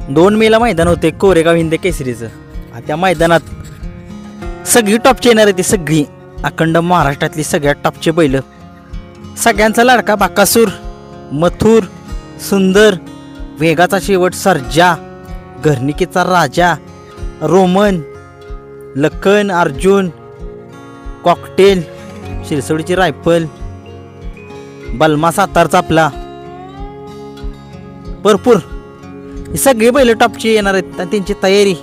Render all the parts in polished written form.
2 मेला मैदान होते कोरेगाव हिंद केसरीचं. त्या मैदानात सगळी टॉपची येणार आहे ती, सगळी अखंड महाराष्ट्रातली सगळ्यात टॉपचे बैल. सगळ्यांचा लाडका बाकासूर, मथुर, सुंदर, वेगाचा शेवट सर्जा, घरणिकेचा राजा, रोमन, लखन, अर्जुन, कॉकटेल, शिरसोडीची रायफल, बलमा सातारचा आपला, भरपूर ही सगळी बैल टॉपची येणार आहेत. आणि त्यांची तयारी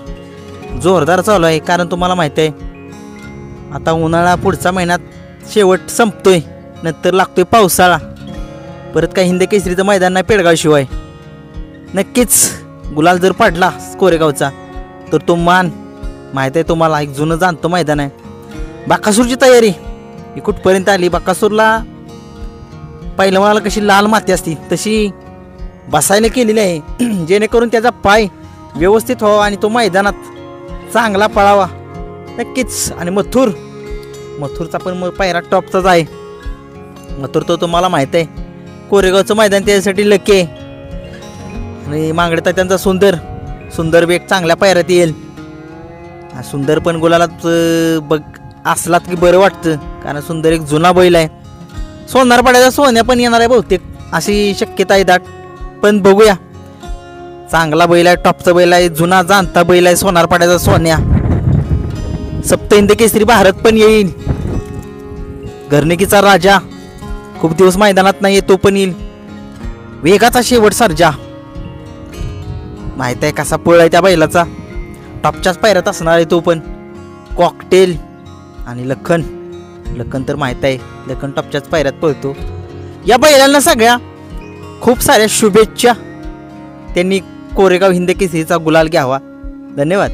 जोरदार चालू आहे. कारण तुम्हाला माहिती आहे आता उन्हाळा पुढचा महिन्यात शेवट संपतोय, नंतर लागतोय पावसाळा. परत काही हिंद केसरीचं मैदान नाही पेडगाव शिवाय. नक्कीच गुलाल जर पडला कोरेगावचा तर तो मान माहीत आहे तुम्हाला, एक जुनं जाणतो मैदान आहे. बाकासूरची तयारी ही कुठपर्यंत आली. बाकासूरला पहिलवानाला कशी लाल माती असती तशी बसायला केलेली आहे, जेणेकरून त्याचा पाय व्यवस्थित व्हावा आणि तो मैदानात चांगला पळावा. नक्कीच. आणि मथुरचा पण पायरा टॉपचाच आहे. मथुर तो तुम्हाला माहीत आहे कोरेगावचं मैदान त्याच्यासाठी लकी आहे. आणि मांगडता त्यांचा सुंदर बेग चांगल्या पायऱ्यात येईल. सुंदर पण गुलालात बघ असलात की बरं वाटतं, कारण सुंदर एक जुना बैल आहे. सोनारपाड्याचा सोन्या पण येणार आहे बहुतेक अशी शक्यता आहे दाट, पण बघूया. चांगला बैल आहे, टॉपचा बैल आहे, जुना जाणता बैल आहे सोनारपाड्याचा सोन्या. सप्त हिंद केसरी भारत पण येईल. घरणिकीचा राजा खूप दिवस मैदानात नाही, तो पण येईल. वेगाचा शेवट सर्जा, माहित आहे कसा पळ आहे त्या बैलाचा, टॉपच्याच पायऱ्यात असणार आहे तो पण. कॉकटेल आणि लखन तर माहित आहे, लखन टॉपच्याच पायऱ्यात पळतो. या बैलांना सगळ्या खूप साऱ्या शुभेच्छा. त्यांनी कोरेगाव हिंद केसरीचा गुलाल घ्यावा. धन्यवाद.